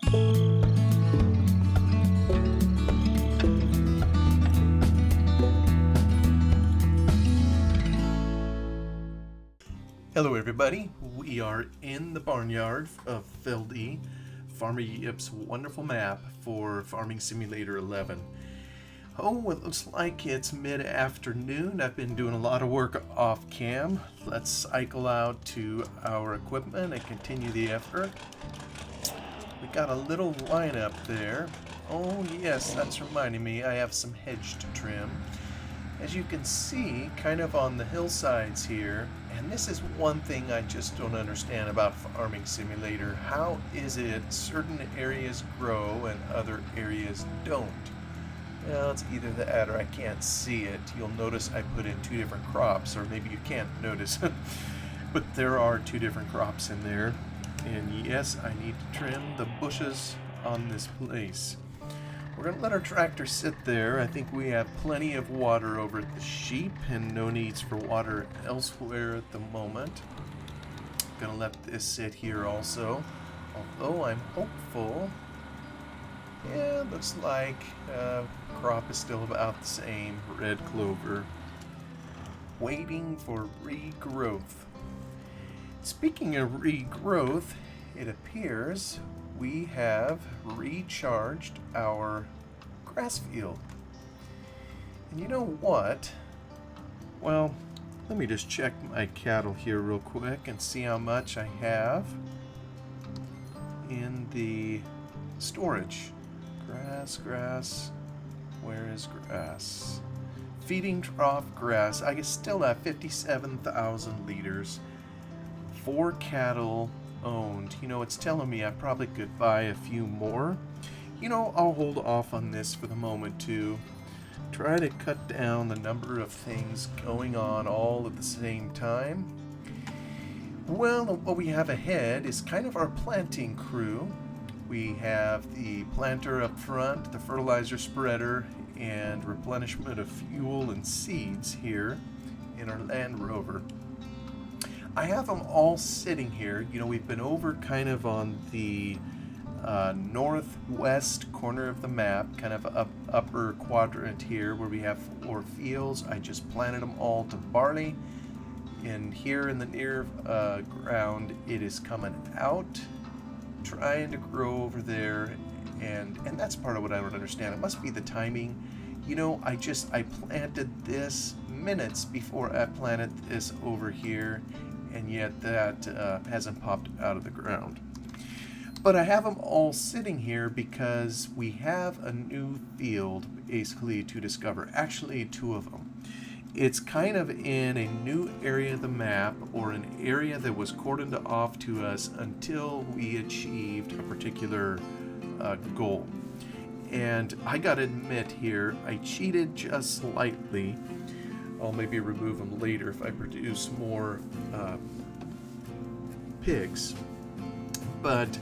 Hello everybody, we are in the barnyard of Feldy, Farmer Yip's wonderful map for Farming Simulator 11. Oh, it looks like it's mid-afternoon. I've been doing a lot of work off cam. Let's cycle out to our equipment and continue the effort. We got a little lineup there. Oh yes, that's reminding me, I have some hedge to trim. As you can see, kind of on the hillsides here, and this is one thing I just don't understand about Farming Simulator. How is it certain areas grow and other areas don't? Well, it's either that or I can't see it. You'll notice I put in two different crops, or maybe you can't notice, but there are two different crops in there. And yes, I need to trim the bushes on this place. We're going to let our tractor sit there. I think we have plenty of water over at the sheep and no needs for water elsewhere at the moment. Going to let this sit here also. Although I'm hopeful. Yeah, looks like crop is still about the same. Red clover. Waiting for regrowth. Speaking of regrowth, it appears we have recharged our grass field. And you know what? Well, let me just check my cattle here real quick and see how much I have in the storage. Grass, where is grass? Feeding trough grass. I still have 57,000 liters. 4 cattle owned. You know, it's telling me I probably could buy a few more. You know, I'll hold off on this for the moment to try to cut down the number of things going on all at the same time. Well, what we have ahead is kind of our planting crew. We have the planter up front, the fertilizer spreader, and replenishment of fuel and seeds here in our Land Rover. I have them all sitting here. You know, we've been over kind of on the northwest corner of the map, kind of upper quadrant here where we have 4 fields. I just planted them all to barley. And here in the near ground, it is coming out, trying to grow over there. And that's part of what I don't understand. It must be the timing. You know, I planted this minutes before I planted this over here. And yet that hasn't popped out of the ground. But I have them all sitting here because we have a new field basically to discover. Actually, 2 of them. It's kind of in a new area of the map, or an area that was cordoned off to us until we achieved a particular goal. And I gotta admit here, I cheated just slightly. I'll maybe remove them later if I produce more pigs. But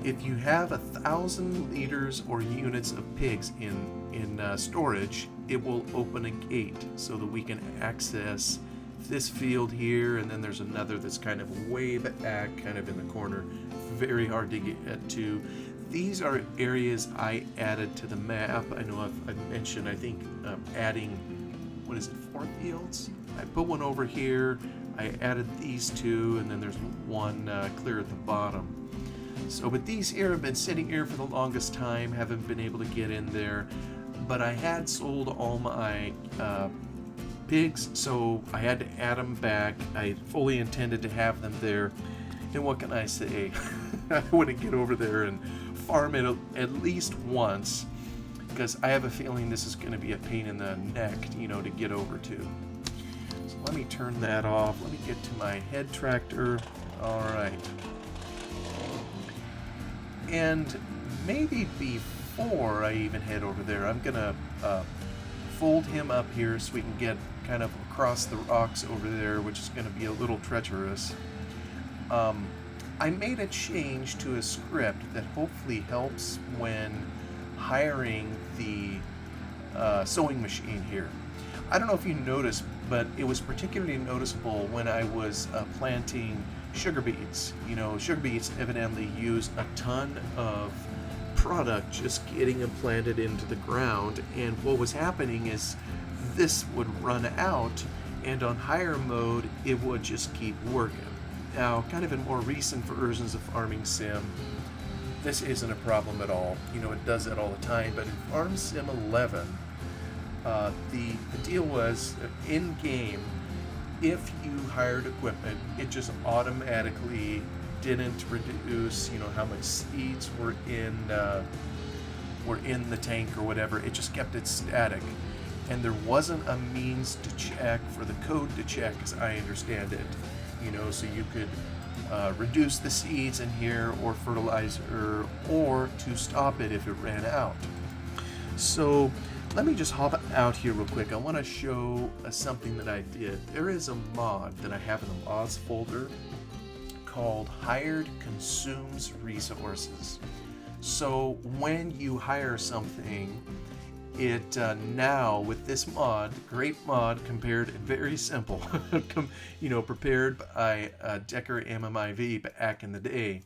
if you have 1,000 liters or units of pigs in storage, it will open a gate so that we can access this field here, and then there's another that's kind of way back, kind of in the corner, very hard to get to. These are areas I added to the map. I know I've mentioned, I think, adding, what is it, 4 fields? I put one over here, I added these 2, and then there's one clear at the bottom. So, but these here have been sitting here for the longest time, haven't been able to get in there, but I had sold all my pigs, so I had to add them back. I fully intended to have them there, and what can I say? I want to get over there and farm it at least once, because I have a feeling this is going to be a pain in the neck, you know, to get over to. So let me turn that off. Let me get to my head tractor. All right. And maybe before I even head over there, I'm going to fold him up here so we can get kind of across the rocks over there, which is going to be a little treacherous. I made a change to a script that hopefully helps when hiring the sewing machine here. I don't know if you noticed, but it was particularly noticeable when I was planting sugar beets. You know, sugar beets evidently use a ton of product just getting implanted into the ground, and what was happening is this would run out, and on higher mode it would just keep working. Now, kind of in more recent versions of Farming Sim, this isn't a problem at all. It does that all the time, but in Farm Sim 11, the deal was in game, if you hired equipment, it just automatically didn't reduce, how much seeds were in the tank or whatever. It just kept it static, and there wasn't a means to check for the code to check, as I understand it. So you could reduce the seeds in here or fertilizer, or to stop it if it ran out. So let me just hop out here real quick. I want to show something that I did. There is a mod that I have in the mods folder called Hired Consumes Resources. So when you hire something, it now with this mod, great mod, compared, very simple, prepared by Decker MMIV back in the day.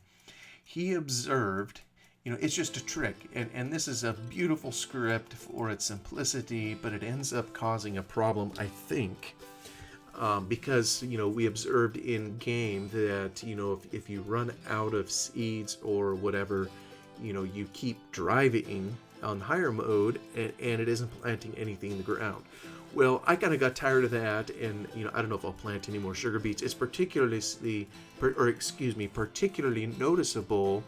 He observed, it's just a trick, and this is a beautiful script for its simplicity, but it ends up causing a problem, I think. Because we observed in game that if you run out of seeds or whatever, you keep driving on higher mode and it isn't planting anything in the ground. Well, I kind of got tired of that, and I don't know if I'll plant any more sugar beets. It's particularly noticeable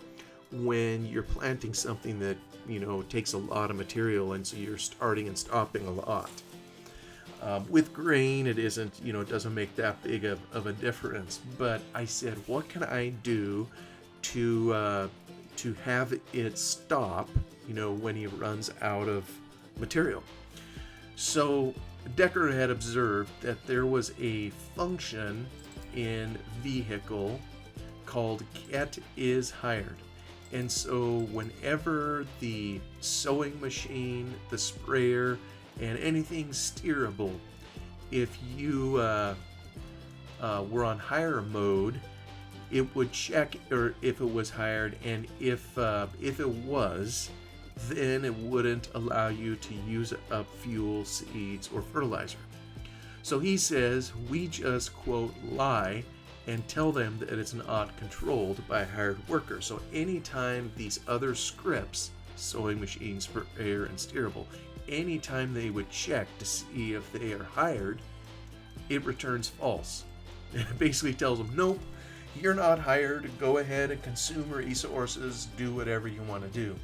when you're planting something that takes a lot of material, and so you're starting and stopping a lot. With grain, it isn't, it doesn't make that big of a difference. But I said, what can I do to have it stop, when he runs out of material? So Decker had observed that there was a function in vehicle called get is hired. And so whenever the sewing machine, the sprayer, and anything steerable, if you were on higher mode, it would check or if it was hired, and if it was, then it wouldn't allow you to use up fuel, seeds, or fertilizer. So he says we just, quote, lie and tell them that it's not controlled by a hired worker. So anytime these other scripts, sewing machines, sprayer, and steerable, anytime they would check to see if they are hired, it returns false. And it basically tells them, nope, you're not hired. Go ahead and consume resources. Do whatever you want to do.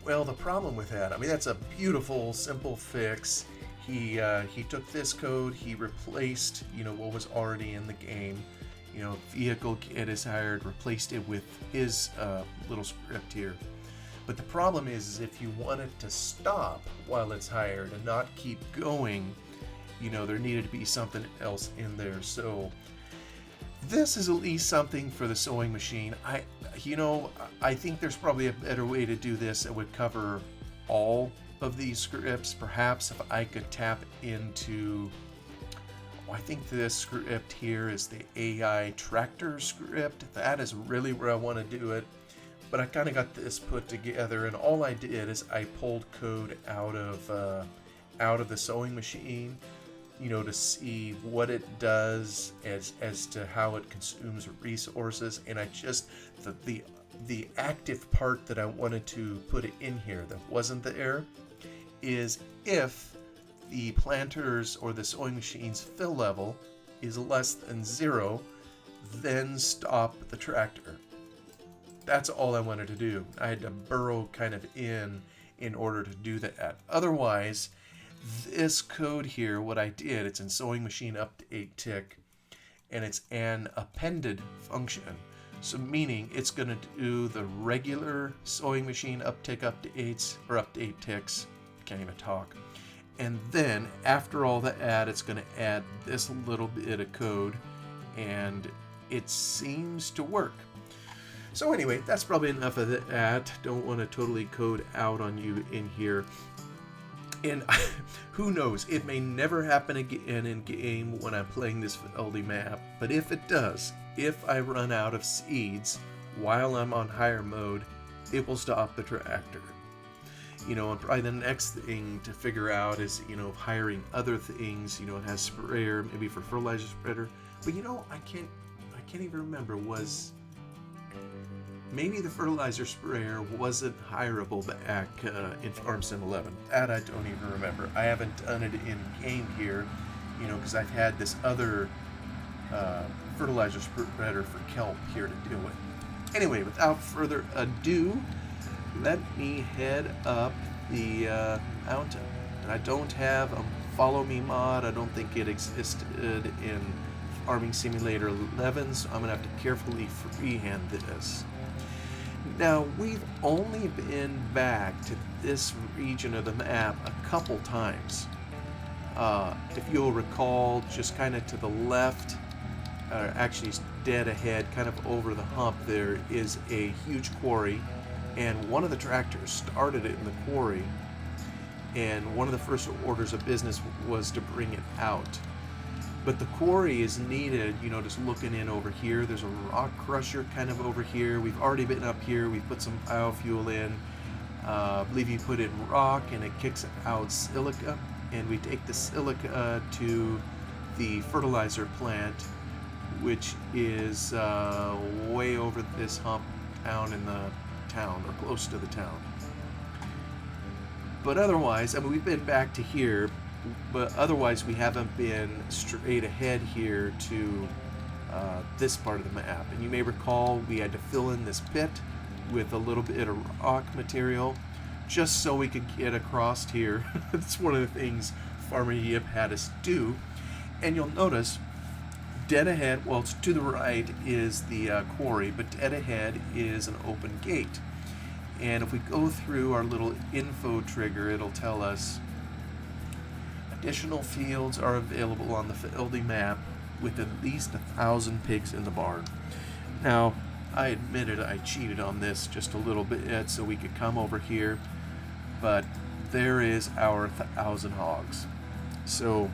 Well, the problem with that, that's a beautiful, simple fix. He took this code, he replaced, what was already in the game. Vehicle get is hired, replaced it with his little script here. But the problem is if you want it to stop while it's hired and not keep going, there needed to be something else in there. So this is at least something for the sewing machine. I think there's probably a better way to do this that would cover all of these scripts. Perhaps if I could tap into, I think this script here is the AI tractor script. That is really where I want to do it. But I kind of got this put together, and all I did is I pulled code out of the sewing machine, to see what it does as to how it consumes resources. And I just the active part that I wanted to put it in here that wasn't there is if the planters or the sewing machine's fill level is less than 0, then stop the tractor. That's all I wanted to do. I had to burrow kind of in order to do that. Otherwise, this code here, what I did, it's in sewing machine update tick, and it's an appended function. So meaning it's going to do the regular sewing machine updates or update ticks. Can't even talk. And then after all the add, it's going to add this little bit of code, and it seems to work. So anyway, that's probably enough of that. Don't want to totally code out on you in here. And who knows, it may never happen again in game when I'm playing this Feldy map, but if it does, if I run out of seeds while I'm on higher mode, it will stop the tractor. You know, and probably the next thing to figure out is, you know, hiring other things. You know, it has sprayer, maybe for fertilizer spreader. But you know, I can't even remember. Was maybe the fertilizer sprayer wasn't hireable back in Farm Sim 11. That I don't even remember. I haven't done it in game here, you know, because I've had this other fertilizer spreader for kelp here to deal with. Anyway, without further ado, let me head up the mountain. And I don't have a follow me mod. I don't think it existed in Farming Simulator 11, so I'm going to have to carefully freehand this. Now, we've only been back to this region of the map a couple times. If you'll recall, just kind of to the left, actually dead ahead, kind of over the hump, there is a huge quarry, and one of the tractors started it in the quarry, and one of the first orders of business was to bring it out. But the quarry is needed, you know, just looking in over here. There's a rock crusher kind of over here. We've already been up here. We've put some biofuel in. I believe you put in rock and it kicks out silica. And we take the silica to the fertilizer plant, which is way over this hump down in the town, or close to the town. But otherwise, I mean, we've been back to here, but otherwise we haven't been straight ahead here to this part of the map. And you may recall we had to fill in this pit with a little bit of rock material just so we could get across here. That's one of the things Farmer Yip had us do. And you'll notice dead ahead, well, it's to the right is the quarry, but dead ahead is an open gate. And if we go through our little info trigger, it'll tell us additional fields are available on the Feldy map with at least 1,000 pigs in the barn. Now, I admitted I cheated on this just a little bit so we could come over here, but there is our 1,000 hogs. So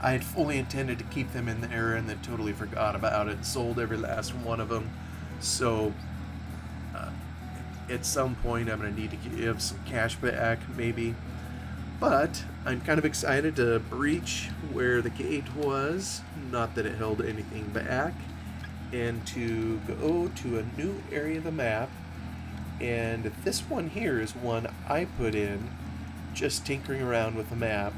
I had fully intended to keep them in there and then totally forgot about it, sold every last one of them. So at some point I'm going to need to give some cash back maybe. But I'm kind of excited to breach where the gate was, not that it held anything back, and to go to a new area of the map. And this one here is one I put in just tinkering around with the map.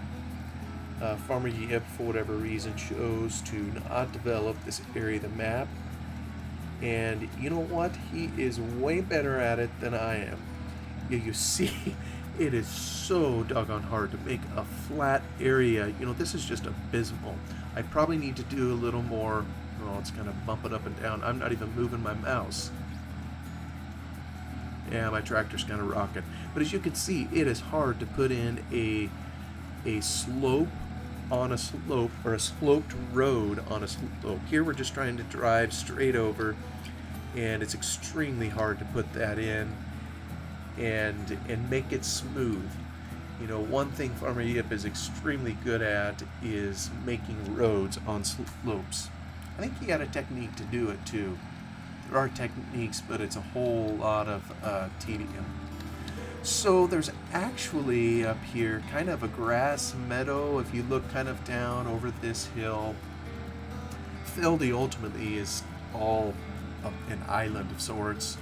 Farmer Yip, for whatever reason, chose to not develop this area of the map. And you know what? He is way better at it than I am. You see, it is so doggone hard to make a flat area. You know, this is just abysmal. I probably need to do a little more. Oh, it's kind of bumping up and down. I'm not even moving my mouse. Yeah, my tractor's kind of rocking. But as you can see, it is hard to put in a slope on a slope, or a sloped road on a slope. Here we're just trying to drive straight over, and it's extremely hard to put that in and make it smooth. You know, one thing Farmer Yip is extremely good at is making roads on slopes. I think he had a technique to do it too. There are techniques, but it's a whole lot of tedium. So there's actually up here kind of a grass meadow. If you look kind of down over this hill, Feldy ultimately is all an island of sorts,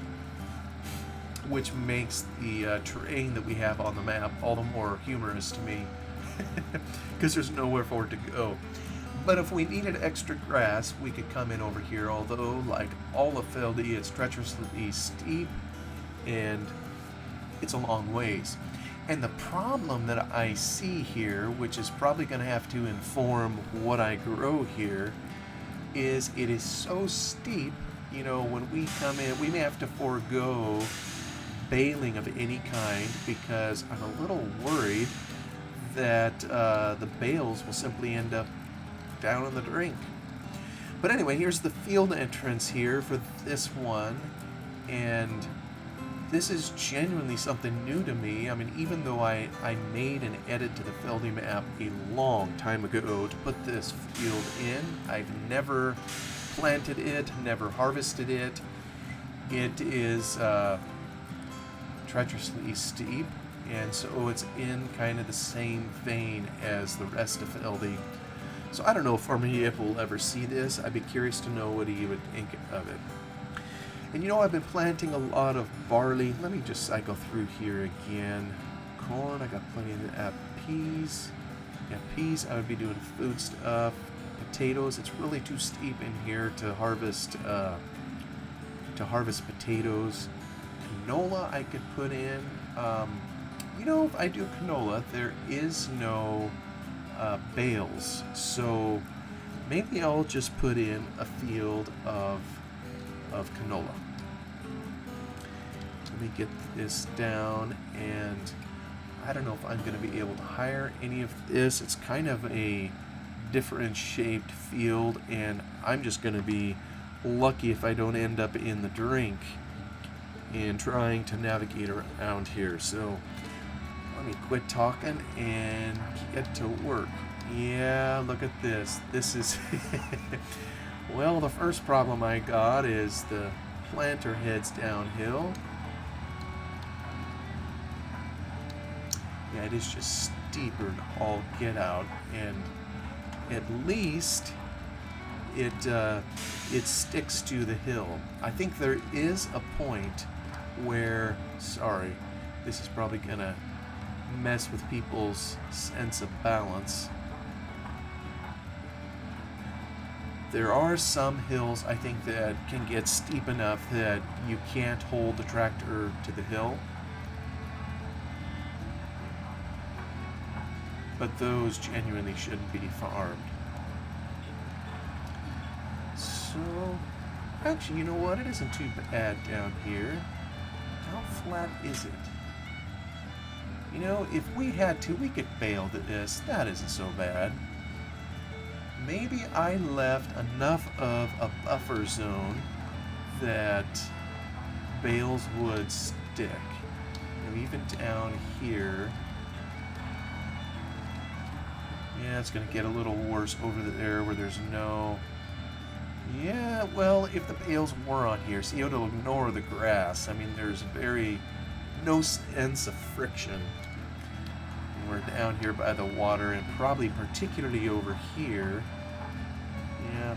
which makes the terrain that we have on the map all the more humorous to me, because there's nowhere for it to go. But if we needed extra grass, we could come in over here, although, like all of Feldy, it's treacherously steep, and it's a long ways. And the problem that I see here, which is probably going to have to inform what I grow here, is it is so steep. You know, when we come in, we may have to forego baling of any kind, because I'm a little worried that the bales will simply end up down in the drink. But anyway, here's the field entrance here for this one, and this is genuinely something new to me. I mean, even though I made an edit to the Feldy map a long time ago to put this field in, I've never planted it, never harvested it, It is treacherously steep, and so it's in kind of the same vein as the rest of Feldy. So I don't know if Farmer Yip will ever see this. I'd be curious to know what he would think of it. And you know, I've been planting a lot of barley. Let me just cycle through here again. Corn, I got plenty of that. Peas. Yeah, peas, I would be doing food stuff. Potatoes, it's really too steep in here to harvest potatoes. Canola I could put in. You know, if I do canola, there is no bales, so maybe I'll just put in a field of canola. Let me get this down, and I don't know if I'm going to be able to hire any of this. It's kind of a different shaped field, and I'm just going to be lucky if I don't end up in the drink in trying to navigate around here. So let me quit talking and get to work. Yeah, look at this. This is well, the first problem I got is the planter heads downhill. Yeah, it is just steeper than all get out, and at least it sticks to the hill. I think there is a point where, sorry, this is probably gonna mess with people's sense of balance. There are some hills, I think, that can get steep enough that you can't hold the tractor to the hill. But those genuinely shouldn't be farmed. So, actually, you know what? It isn't too bad down here. How flat is it? You know, if we had to, we could bale this. That isn't so bad. Maybe I left enough of a buffer zone that bales would stick. And even down here, yeah, it's going to get a little worse over there where there's no... Yeah, well, if the bales were on here, see, it'll ignore the grass. I mean, there's no sense of friction. And we're down here by the water, and probably particularly over here. Yeah.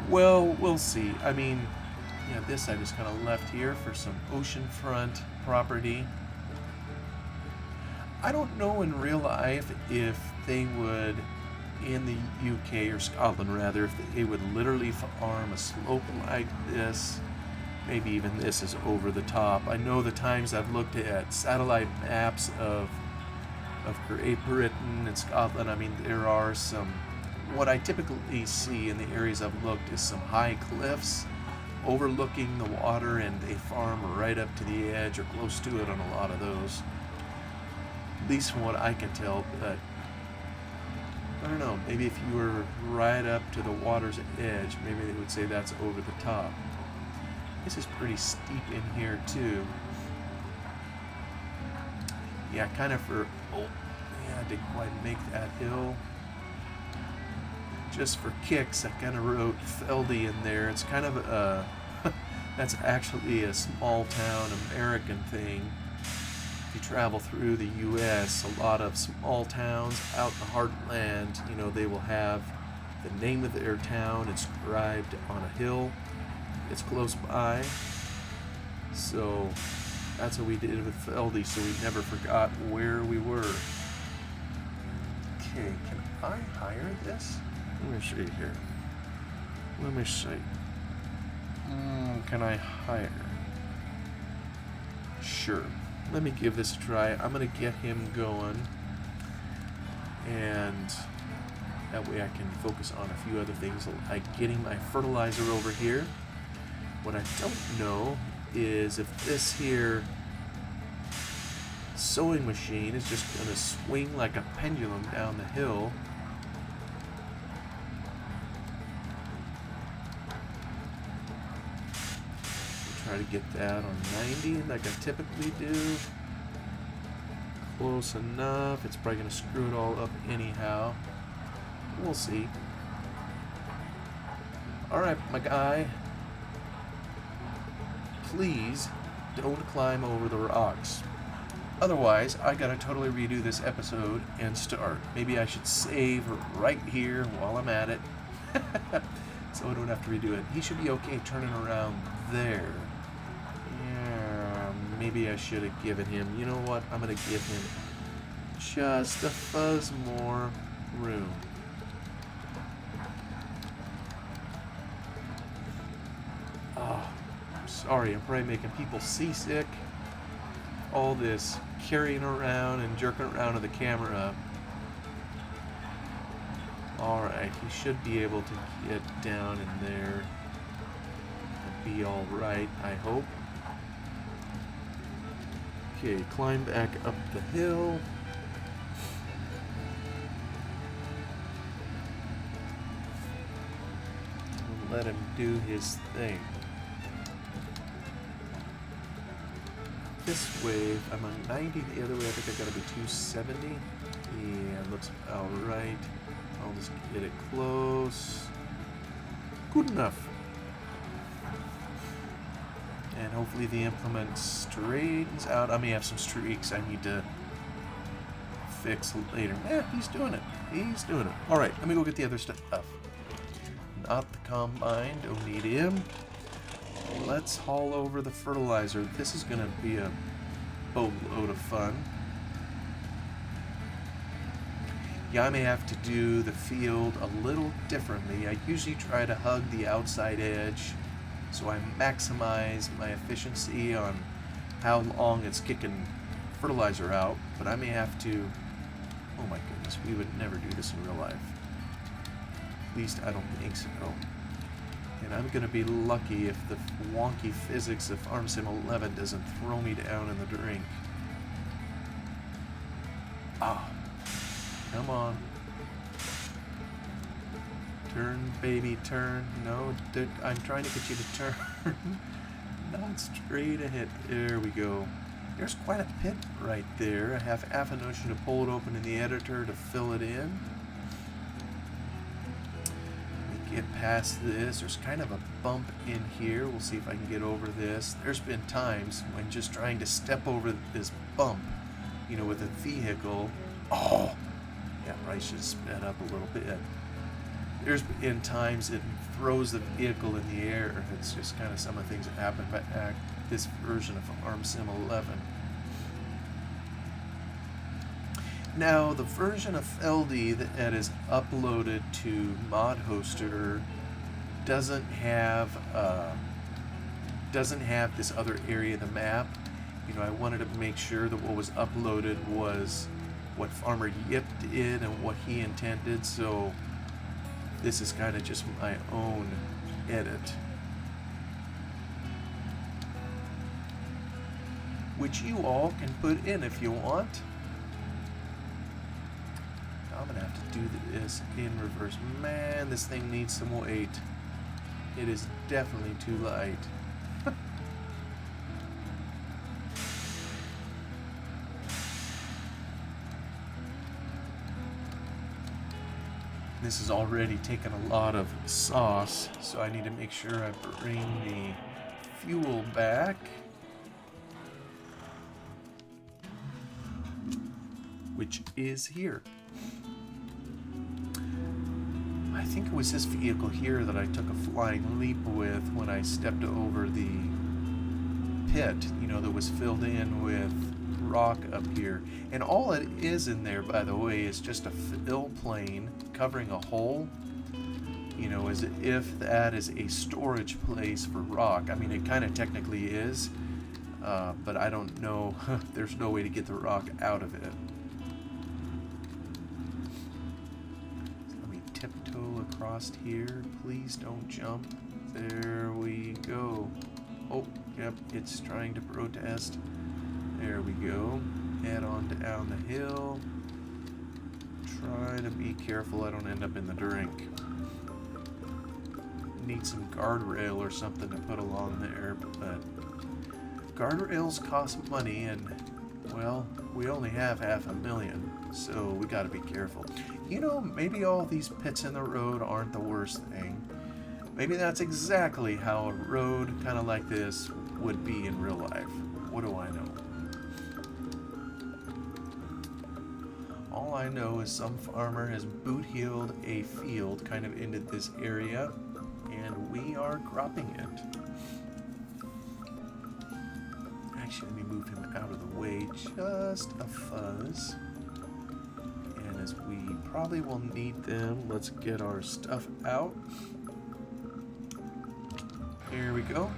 Well, we'll see. I mean, yeah, this I just kind of left here for some oceanfront property. I don't know in real life if they would, in the UK, or Scotland rather, if they would literally farm a slope like this. Maybe even this is over the top. I know the times I've looked at satellite maps of Great Britain and Scotland, I mean, there are some, what I typically see in the areas I've looked is some high cliffs overlooking the water, and they farm right up to the edge or close to it on a lot of those. At least from what I can tell, but I don't know, maybe if you were right up to the water's edge, maybe they would say that's over the top. This is pretty steep in here too. Yeah, kind of for, oh, yeah, I didn't quite make that hill. Just for kicks, I kind of wrote Feldy in there. It's kind of a, that's actually a small town American thing. You travel through the U.S., a lot of small towns out in the heartland, you know, they will have the name of their town inscribed on a hill. It's close by. So that's what we did with Feldy, so we never forgot where we were. Okay, can I hire this? Let me see here. Let me see. Can I hire? Sure. Let me give this a try. I'm going to get him going, and that way I can focus on a few other things, like getting my fertilizer over here. What I don't know is if this here sewing machine is just going to swing like a pendulum down the hill. Try to get that on 90 like I typically do. Close enough. It's probably going to screw it all up anyhow. We'll see. Alright, my guy. please don't climb over the rocks. Otherwise, I gotta totally redo this episode and start. Maybe I should save right here while I'm at it. So I don't have to redo it. He should be okay turning around there. Yeah, maybe I should have given him, you know what? I'm gonna give him just a fuzz more room. Oh, I'm sorry, I'm probably making people seasick. All this carrying around and jerking around of the camera. Alright, he should be able to get down in there and be alright, I hope. Okay, climb back up the hill. Let him do his thing. This way, I'm on 90, the other way I think I've got to be 270. Yeah, looks about right. I'll just get it close. Good enough. And hopefully the implement straightens out. I may have some streaks I need to fix later. He's doing it. He's doing it. Alright, let me go get the other stuff. Not the combine, don't need him. Let's haul over the fertilizer. This is going to be a boatload of fun. Yeah, I may have to do the field a little differently. I usually try to hug the outside edge so I maximize my efficiency on how long it's kicking fertilizer out, but I may have to... Oh my goodness, we would never do this in real life. At least I don't think so. And I'm going to be lucky if the wonky physics of Farm Sim 11 doesn't throw me down in the drink. Ah. Come on. Turn, baby, turn. No, I'm trying to get you to turn. Not straight ahead. There we go. There's quite a pit right there. I have half a notion to pull it open in the editor to fill it in. Get past this. There's kind of a bump in here. We'll see if I can get over this. There's been times when just trying to step over this bump, you know, with a vehicle. Oh! Yeah, probably should have sped up a little bit. There's been times it throws the vehicle in the air. It's just kind of some of the things that happen by this version of Farm Sim 11. Now, the version of Feldy that is uploaded to Mod Hoster doesn't have this other area of the map. You know, I wanted to make sure that what was uploaded was what Farmer Yip did and what he intended, so this is kind of just my own edit, which you all can put in if you want. I'm gonna have to do this in reverse. Man, this thing needs some weight. It is definitely too light. This is already taken a lot of sauce, so I need to make sure I bring the fuel back. Which is here. I think it was this vehicle here that I took a flying leap with when I stepped over the pit, you know, that was filled in with rock up here. And all it is in there, by the way, is just a fill plane covering a hole, you know, as if that is a storage place for rock. I mean, it kind of technically is, but I don't know. There's no way to get the rock out of it. Let me tiptoe across here. Please don't jump. There we go. Oh, yep, it's trying to protest. There we go. Head on down the hill. Try to be careful I don't end up in the drink. Need some guardrail or something to put along there, but guardrails cost money, and well, we only have $500,000, so we gotta be careful. You know, maybe all these pits in the road aren't the worst thing. Maybe that's exactly how a road kind of like this would be in real life. What do I know? All I know is some farmer has boot-heeled a field kind of into this area, and we are cropping it. Actually, let me move him out of the way just a fuzz. And as we probably will need them, let's get our stuff out. Here we go.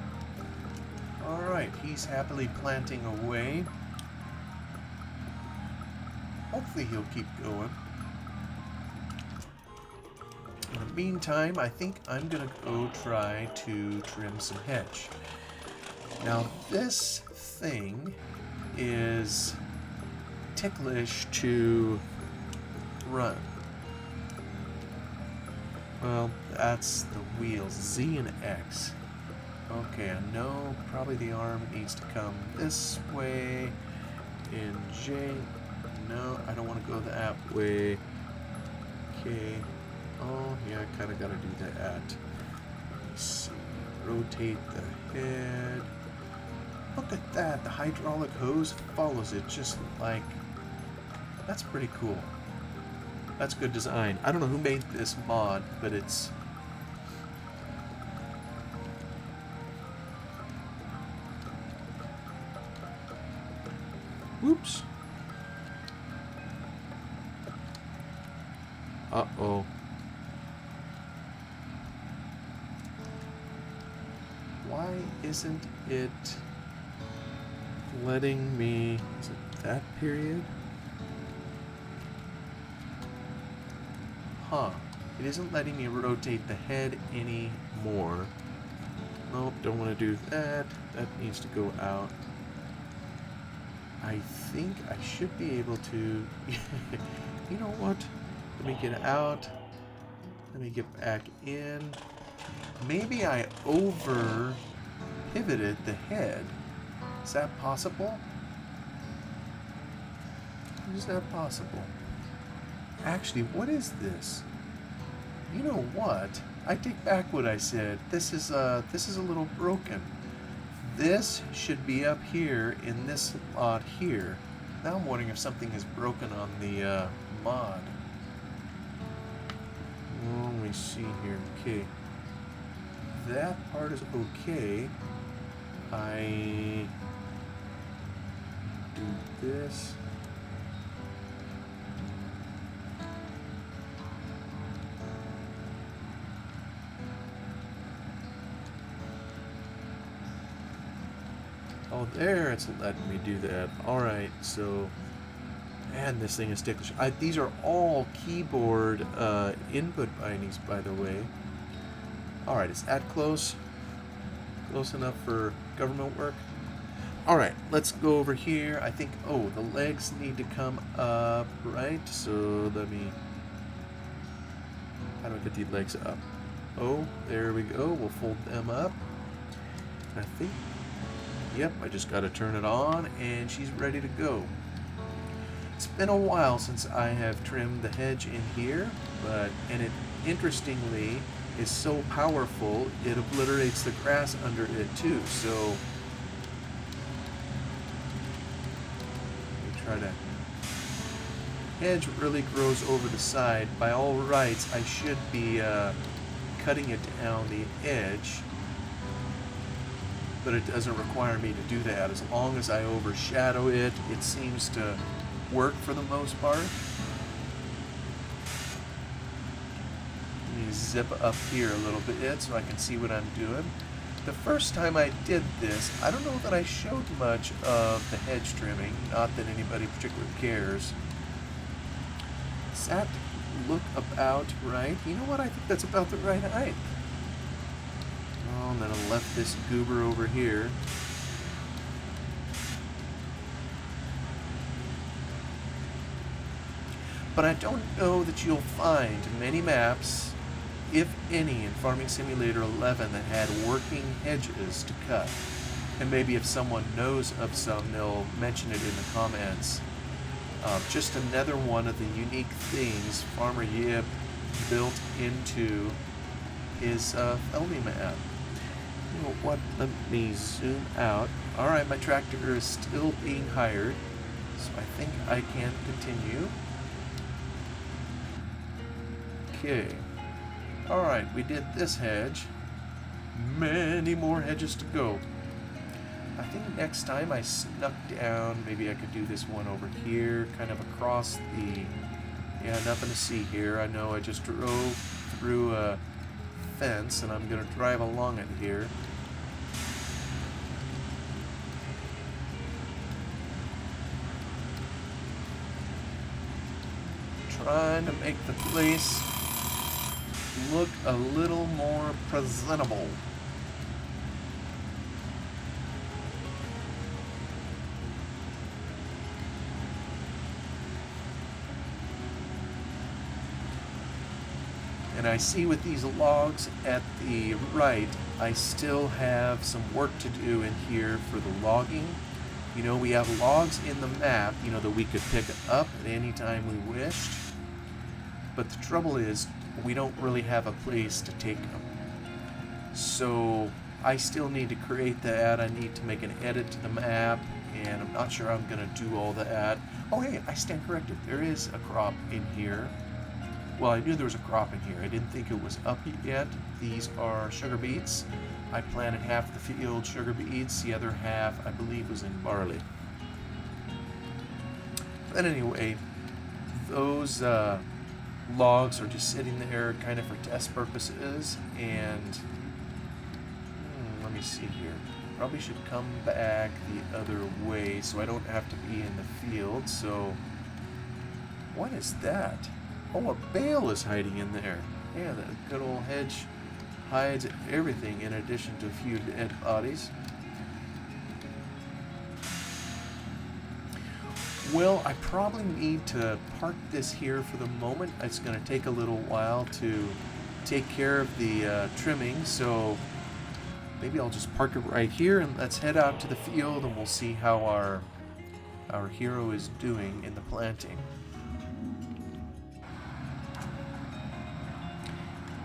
Alright, he's happily planting away. Hopefully he'll keep going. In the meantime, I think I'm gonna go try to trim some hedge. Now this thing is ticklish to run. Well, that's the wheels, Z and X. Okay, I know probably the arm needs to come this way. In J, no, I don't want to go that way. Okay, oh yeah, I kind of got to do that. Let's see, rotate the head. Look at that, the hydraulic hose follows it just like, that's pretty cool. That's good design. I don't know who made this mod, but it's... Whoops. Uh-oh. Why isn't it letting me... Is it that period? Huh. It isn't letting me rotate the head anymore. Nope, don't want to do that. That needs to go out. I think I should be able to... You know what? Let me get out. Let me get back in. Maybe I over pivoted the head. Is that possible? Is that possible? Actually, what is this? You know what? I take back what I said. This is a little broken. This should be up here in this slot here. Now I'm wondering if something is broken on the mod. Let me see here. Okay. That part is okay. I do this. Oh, there, it's letting me do that. Alright, so... Man, this thing is ticklish. These are all keyboard input bindings, by the way. Alright, is that close? Close enough for government work? Alright, let's go over here. I think, oh, the legs need to come up, right? So let me... How do I get these legs up? Oh, there we go. We'll fold them up. I think... Yep, I just got to turn it on, and she's ready to go. It's been a while since I have trimmed the hedge in here, and it, interestingly, is so powerful, it obliterates the grass under it too, so... Let me try to... Hedge really grows over the side. By all rights, I should be cutting it down the edge, but it doesn't require me to do that. As long as I overshadow it, it seems to work for the most part. Let me zip up here a little bit so I can see what I'm doing. The first time I did this, I don't know that I showed much of the hedge trimming, not that anybody particularly cares. Does that look about right? You know what, I think that's about the right height. Oh, and then I left this goober over here. But I don't know that you'll find many maps, if any, in Farming Simulator 11 that had working hedges to cut. And maybe if someone knows of some, they'll mention it in the comments. Just another one of the unique things Farmer Yip built into his Feldy map. You know what? Let me zoom out. Alright, my tractor is still being hired, so I think I can continue. Okay. Alright, we did this hedge. Many more hedges to go. I think next time I snuck down, maybe I could do this one over here, kind of across the... Yeah, nothing to see here. I know I just drove through a fence, and I'm going to drive along it here. Trying to make the place look a little more presentable. And I see with these logs at the right, I still have some work to do in here for the logging. You know, we have logs in the map, you know, that we could pick up at any time we wished. But the trouble is, we don't really have a place to take them. So I still need to create that. I need to make an edit to the map, and I'm not sure I'm going to do all that. Oh, hey, I stand corrected. There is a crop in here. Well, I knew there was a crop in here. I didn't think it was up yet. These are sugar beets. I planted half the field sugar beets. The other half, I believe, was in barley. But anyway, those logs are just sitting there kind of for test purposes. And let me see here. Probably should come back the other way so I don't have to be in the field. So, what is that? Oh, a bale is hiding in there. Yeah, that good old hedge hides everything in addition to a few dead bodies. Well, I probably need to park this here for the moment. It's going to take a little while to take care of the trimming, so maybe I'll just park it right here and let's head out to the field and we'll see how our hero is doing in the planting.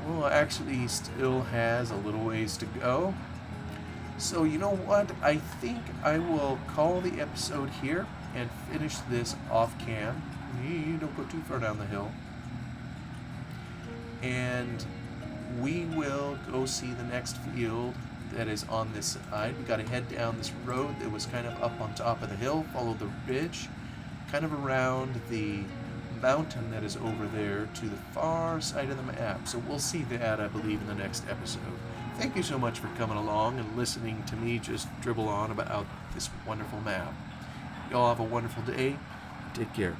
Well, actually, he still has a little ways to go. So, you know what? I think I will call the episode here and finish this off cam. Don't go too far down the hill. And we will go see the next field that is on this side. We got to head down this road that was kind of up on top of the hill, follow the ridge, kind of around the mountain that is over there to the far side of the map. So we'll see that, I believe, in the next episode. Thank you so much for coming along and listening to me just dribble on about this wonderful map. Y'all have a wonderful day. Take care.